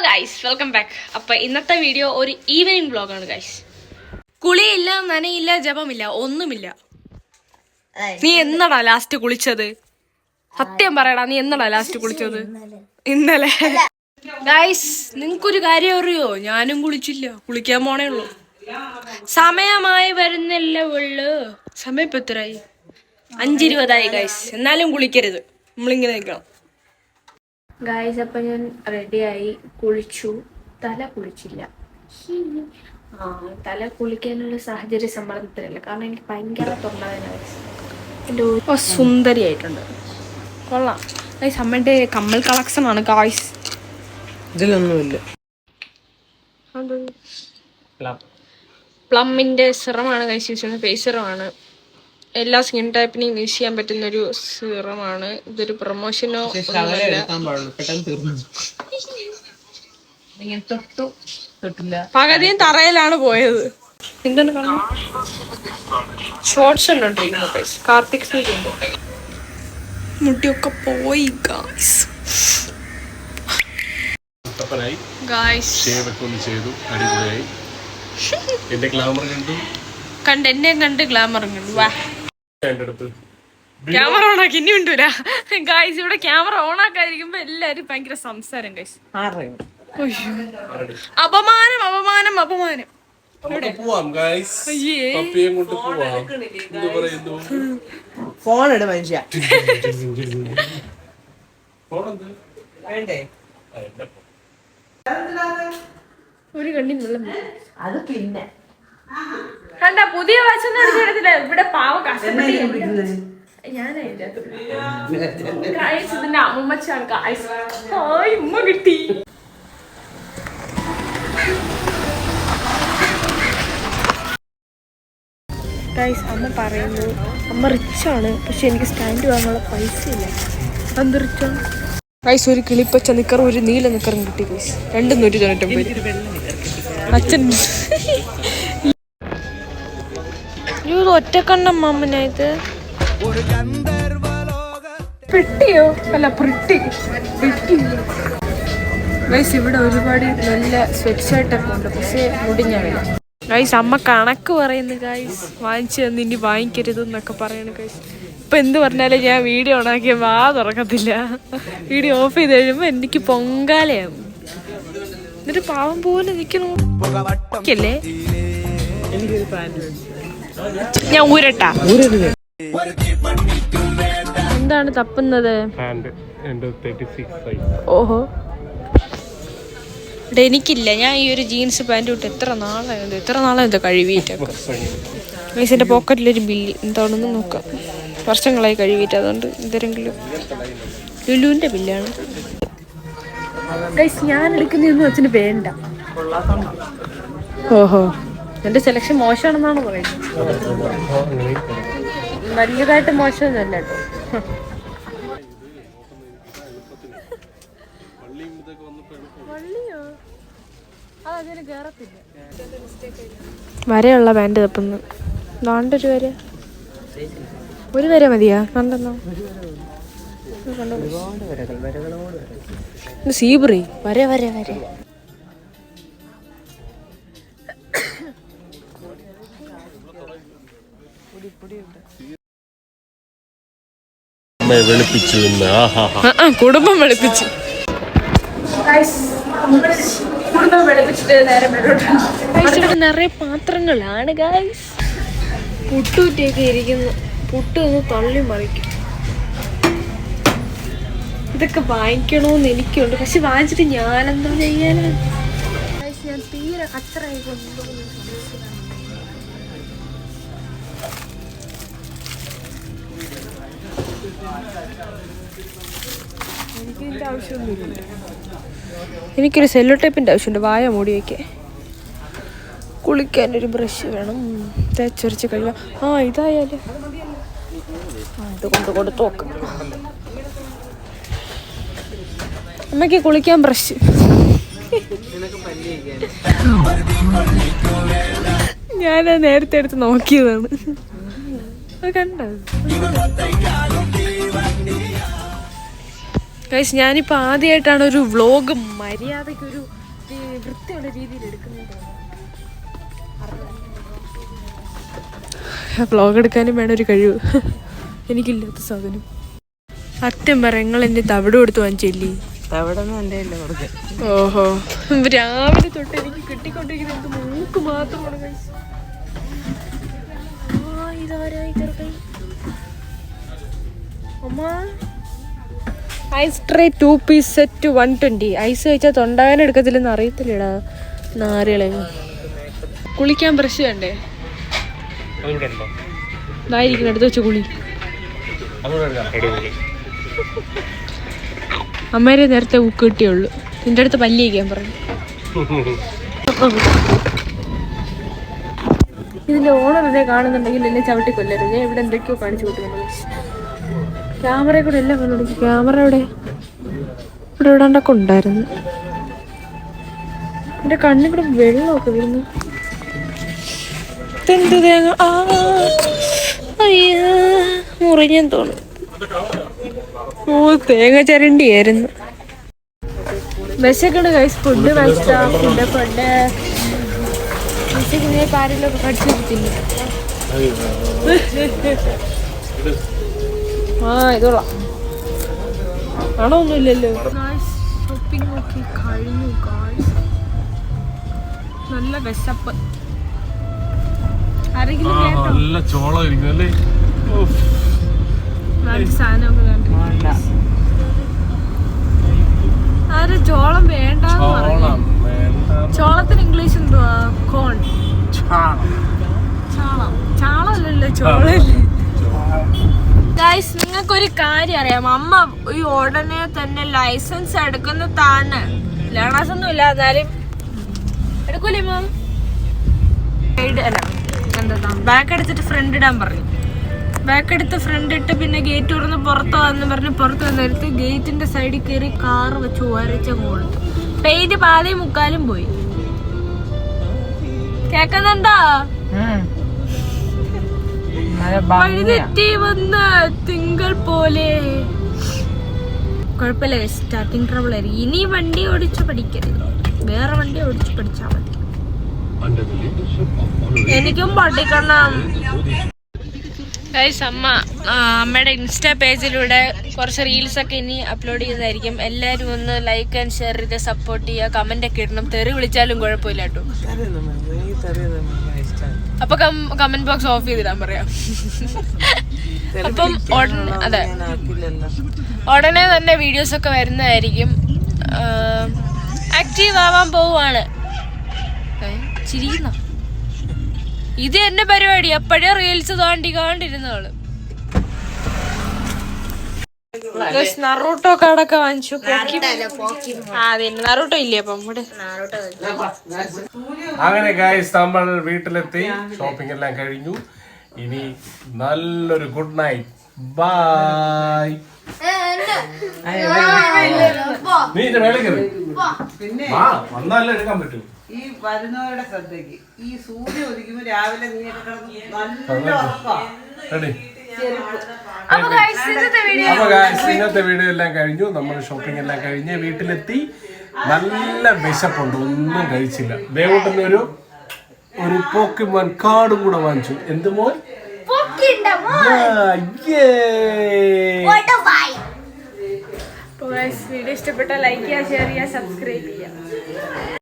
Guys, welcome back. അപ്പൊ ഇന്നത്തെ video ഒരു ഈവനിങ് വ്ലോഗാണ് ഗൈസ്. കുളിയില്ല, നനയില്ല, ജപമില്ല, ഒന്നുമില്ല. നീ എന്നടാ ലാസ്റ്റ് കുളിച്ചത്? സത്യം പറയടാ, നീ എന്നടാ ലാസ്റ്റ് കുളിച്ചത്? ഇന്നലെ. ഗൈസ്, നിങ്ങൾക്കൊരു കാര്യം അറിയോ? ഞാനും കുളിച്ചില്ല, കുളിക്കാൻ പോണേ ഉള്ളൂ. സമയമായി വരുന്നല്ലേ ഉള്ളു. സമയം ഇപ്പൊ എത്രയായി? 5:20 ഗൈസ്. എന്നാലും കുളിക്കരുത്, നമ്മളിങ്ങനെ നിൽക്കണം ഗൈസ്. അപ്പം ഞാൻ റെഡിയായി, കുളിച്ചു. തല കുളിച്ചില്ല. തല കുളിക്കാനുള്ള സാഹചര്യ സമ്മർദ്ദത്തിലല്ല, കാരണം എനിക്ക് ഭയങ്കര തൊണ്ടവേദന. എൻ്റെ സുന്ദരിയായിട്ടുണ്ട്, കൊള്ളാം ഗൈസ്. അമ്മയുടെ കമ്മൽ കളക്ഷൻ ആണ് ഗൈസ്. ഇതിലൊന്നുമില്ല. പ്ലമ്മിൻ്റെ സിറമാണ് ഗൈസ് യൂസ് ചെയ്യുന്നത്. ഫേസ് സിറമാണ്, എല്ലാ സ്കിൻ ടൈപ്പിനെയും യൂസ് ചെയ്യാൻ പറ്റുന്ന ഒരു സിറമാണ്. ഇതൊരു പ്രൊമോഷനോ പകുതിയും തറയിലാണ് പോയത്. എന്താണ് കാണുന്നത്? ഷോർട്സ് ഉണ്ടോണ്ടിരിക്കുന്നു കാർത്തിക് സൂര്യുണ്ട്. മുടിയൊക്കെ പോയി ഗായ്സ്. എന്നെ കണ്ട് ഗ്ലാമർ കണ്ടു. വാ, ക്യാമറ ഓണാക്കി ഇനി ഉണ്ടൂല ഗായ്സ്. ഇവിടെ ക്യാമറ ഓണാക്കാതിരിക്കുമ്പോ എല്ലാരും ഭയങ്കര സംസാരം ഗായ്സ്. അപമാനം അപമാനം അപമാനം. ഫോൺ ഇട് മനുഷ്യ. ഒരു കണ്ണിൽ വെള്ളം. അത് പിന്നെ കണ്ട പുതിയ വാച്ചൊന്നും എടുത്തില്ല. ഇവിടെ പാവം കഷ്ടപ്പെട്ട് ഞാനതിന്റെ ഇതിന്റെ അമ്മച്ചാണ് ഗായ്സ്. ഉമ്മ കിട്ടി. ഗായ്സ്, അമ്മ പറയുന്നു അമ്മ റിച്ചാണ്, പക്ഷെ എനിക്ക് സ്റ്റാൻഡ് വാങ്ങാനുള്ള പൈസ ഇല്ല. എന്ത് റിച്ചാണ് ഗായ്സ്? ഒരു കിളിപ്പച്ച നിക്കറും ഒരു നീല നിക്കറും കിട്ടി ഗായ്സ്. 299. അച്ഛൻ ഒറ്റക്കണ്ണം മാമനായത്. പെട്ടിയോ? അല്ല, പ്രിട്ടി. ഗൈസ്, ഇവിടെ ഒരുപാട് നല്ല സ്വെറ്റ് ഷർട്ടൊക്കെ ഉണ്ട്, പക്ഷേ മുടിഞ്ഞാവില്ല ഗൈസ്. അമ്മ കണക്ക് പറയുന്നു ഗൈസ്. വാങ്ങിച്ചു തന്നു, ഇനി വാങ്ങിക്കരുത് എന്നൊക്കെ പറയണു ഗൈസ്. ഇപ്പൊ എന്ത് പറഞ്ഞാലും ഞാൻ വീഡിയോ ഓണാക്കിയ വാ തുറക്കത്തില്ല. വീഡിയോ ഓഫ് ചെയ്ത് കഴിയുമ്പോ എനിക്ക് പൊങ്കാലയാവും. എന്നിട്ട് പാവം പോലെ നിൽക്കണല്ലേ. ഞാൻ ഊരട്ടാ. എന്താണ് തപ്പുന്നത്? ഓഹോ, ഇവിടെ എനിക്കില്ല. ഞാൻ ഈ ഒരു ജീൻസ് പാൻറ് ഇട്ട് എത്ര നാളായത് കഴുകിയിട്ടൊക്കെ. മീസിന്റെ പോക്കറ്റിലൊരു ബില്ല് എന്താണെന്ന് നോക്കാം. വർഷങ്ങളായി കഴുകിയിട്ട്, അതുകൊണ്ട് എന്തെങ്കിലും ലുലുവിന്റെ ബില്ലാണ്. ഞാൻ എടുക്കുന്നതൊന്നും അച്ഛന് വേണ്ട. ഓഹോ, എന്റെ സെലക്ഷൻ മോശമാണെന്നാണ് പറയുന്നത്. വലിയതായിട്ട് മോശമൊന്നുമല്ല കേട്ടോ. വരെയുള്ള പാൻറ് തപ്പുന്നു. നാണ്ടൊരു വര, ഒരു വര മതിയാ? കണ്ടെന്നോ സീബ്രി വര വര വര. കുടുംബം വെളുപ്പിച്ചു. നിറയെ പാത്രങ്ങളാണ് ഗായ്സ്. പുട്ടുകുറ്റിയൊക്കെ ഇരിക്കുന്നു. പുട്ട് ഒന്ന് തള്ളി മറിക്കും. ഇതൊക്കെ വാങ്ങിക്കണോന്ന് എനിക്കുണ്ട്, പക്ഷെ വാങ്ങിച്ചിട്ട് ഞാനെന്താ ചെയ്യാനാ? ഞാൻ തീരെ കച്ചറായി കൊണ്ടുപോകുന്നു. എനിക്കിതിൻ്റെ ആവശ്യമൊന്നുമില്ല. എനിക്കൊരു സെല്ലോ ടേപ്പിൻ്റെ ആവശ്യമുണ്ട് വായ മൂടി വയ്ക്കാൻ. കുളിക്കാനൊരു ബ്രഷ് വേണം, തേച്ചൊരച്ച് കഴിയുക. ഇതായാലും ഇത് കൊടുത്തു നോക്കാം. അമ്മയ്ക്ക് കുളിക്കാൻ ബ്രഷ്. ഞാനത് നേരത്തെ എടുത്ത് നോക്കിയതാണ്. കണ്ടോ ഗൈസ്? ഞാനിപ്പോൾ ആദ്യമായിട്ടാണ് ഒരു വ്ളോഗ് മര്യാദയ്ക്കൊരു വൃത്തിയുള്ള രീതിയിൽ എടുക്കുന്നുണ്ട്. വ്ളോഗ് എടുക്കാനും വേണം ഒരു കഴിവ്. എനിക്കില്ലാത്ത സാധനം. സത്യം പറ, നിങ്ങൾ എന്റെ തവിട് കൊടുത്ത് വാങ്ങിച്ചില്ലേ? ഓഹോ, രാവിലെ തൊട്ട് എനിക്ക് കിട്ടിക്കൊണ്ടിരിക്കുന്ന എനിക്ക് മൂക്ക് മാത്രമാണ്. Ice tray 2 piece set 120. Ice കഴിച്ചാൽ തൊണ്ടാകാൻ എടുക്കത്തില്ലെന്ന് അറിയത്തില്ലടാ നാരളെ. കുളിക്കാൻ ബ്രഷ് വേണ്ടേ? ഇതായിരിക്കണം, എടുത്ത് വെച്ച കുളി. അമ്മേരെ നേരത്തെ ഉക്ക് കിട്ടിയുള്ളൂ. നിന്റെ അടുത്ത് പല്ലി വയ്ക്കാൻ പറഞ്ഞു. ഇതിന്റെ ഓണർ എന്നെ കാണുന്നുണ്ടെങ്കിൽ എന്നെ ചവിട്ടി കൊല്ലരുത്. ഞാൻ ഇവിടെ എന്തൊക്കെയോ കാണിച്ചു കൊടുക്കുന്നു. ക്യാമറയിൽ കൂടെ എല്ലാം കണ്ടു. ക്യാമറ ഇവിടെ ഇവിടെണ്ടൊക്കെ ഉണ്ടായിരുന്നു. എന്റെ കണ്ണിൽ കൂടെ വെള്ളമൊക്കെ വരുന്നു. എന്ത് തേങ്ങ മുറിഞ്ഞെന്ന് തോന്നുന്നു. തേങ്ങ ചരണ്ടിയായിരുന്നു. വിശക്കണ്ട് ഗൈസ്. ഫുഡ് വിശക്കുന്ന കാര്യങ്ങളൊക്കെ കടിച്ചിട്ടില്ല. ഇതോളാം ആണോ? ഒന്നുമില്ലല്ലോ. ഷോപ്പിംഗ് ഒക്കെ കഴിഞ്ഞു. നല്ല വിശപ്പ്. ആരെങ്കിലും നല്ല ചോളം ഇരിക്കുന്നല്ലേ? സാധനമൊക്കെ കണ്ടു. ആര് ചോളം വേണ്ടെന്ന് പറഞ്ഞു. ചോളത്തിന് ഇംഗ്ലീഷ് എന്തുവാ? കോൺ. ചാളല്ലല്ലോ, ചോളല്ലേ. ഗൈസ്, നിങ്ങൾക്കൊരു കാര്യം അറിയാം? അമ്മ ഈ ഉടനെ തന്നെ ലൈസൻസ് എടുക്കുന്നതാണ്. ലേണേഴ്സ് ഒന്നും ഇല്ല, എന്നാലും എടുക്കൂലേ മാം? അല്ല എന്താ, ബാക്ക് എടുത്തിട്ട് ഫ്രണ്ട് ഇടാൻ പറഞ്ഞു. ബാക്ക് എടുത്ത് ഫ്രണ്ട് ഇട്ട് പിന്നെ ഗേറ്റ് തുറന്ന് പുറത്ത് വന്ന് പറഞ്ഞ് പുറത്ത് വന്നിരുത്ത് ഗേറ്റിന്റെ സൈഡിൽ കയറി കാറ് വെച്ച് ഒരച്ച കൊടുത്തു. പെയിന്റ് പാതി മുക്കാലും പോയി. കേക്കുന്നുണ്ടോ? വഴിതെറ്റി വന്ന് തിങ്കൾ പോലെ. കുഴപ്പമില്ല, സ്റ്റാർട്ടിങ് ട്രബിൾ ആയിരിക്കും. ഇനി വണ്ടി ഓടിച്ച് പഠിക്കരുത്, വേറെ വണ്ടി ഓടിച്ച് പഠിച്ചാൽ മതി. എനിക്കും പഠിക്കണം. അമ്മയുടെ ഇൻസ്റ്റാ പേജിലൂടെ കുറച്ച് റീൽസ് ഒക്കെ ഇനി അപ്ലോഡ് ചെയ്തതായിരിക്കും. എല്ലാവരും ഒന്ന് ലൈക്ക് ആൻഡ് ഷെയർ ചെയ്ത് സപ്പോർട്ട് ചെയ്യുക. കമന്റ് ഒക്കെ ഇടണം. തെറി വിളിച്ചാലും കുഴപ്പമില്ല കേട്ടോ. അപ്പൊ കമന്റ് ബോക്സ് ഓഫ് ചെയ്തിടാൻ പറയാം. അപ്പം അതെ, ഉടനെ തന്നെ വീഡിയോസ് ഒക്കെ വരുന്നതായിരിക്കും. ആക്റ്റീവ് ആവാൻ പോവാണ്. ചിരിക്കുന്ന ഇത് എന്റെ പരിപാടി. അപ്പോഴേ റീൽസ് കാണ്ടിരുന്നോള്. നറൂട്ടോ കാർഡൊക്കെ വാങ്ങിച്ചു. അതെ, നറൂട്ടോ ഇല്ലേ? അപ്പം അങ്ങനെ ഗൈസ്, നമ്മൾ വീട്ടിലെത്തി. ഷോപ്പിംഗ് എല്ലാം കഴിഞ്ഞു. ഇനി നല്ലൊരു ഗുഡ് നൈറ്റ്. ബൈ. നീ എന്റെ മേലെ കയറി വന്നാലേ എടുക്കാൻ പറ്റൂ. ഈ വരുന്നവരുടെ ശ്രദ്ധയ്ക്ക് ഈ സൂര്യ ഉദിക്കുമ്പോ രാവിലെ നീയൊക്കെ നല്ല ഇന്നത്തെ വീഡിയോ എല്ലാം കഴിഞ്ഞു. നമ്മൾ ഷോപ്പിംഗ് എല്ലാം കഴിഞ്ഞ് വീട്ടിലെത്തി. നല്ല വിശപ്പുണ്ട്, ഒന്നും കഴിച്ചില്ല. ദേവൂട്ടന് ഒരു പോക്കിമോൻ കാർഡും കൂടെ വാങ്ങിച്ചു. എന്ത് മോൻ? വീഡിയോ ഇഷ്ടപ്പെട്ട ലൈക്ക് ചെയ്യുക, ഷെയർ ചെയ്യുക, സബ്സ്ക്രൈബ് ചെയ്യുക.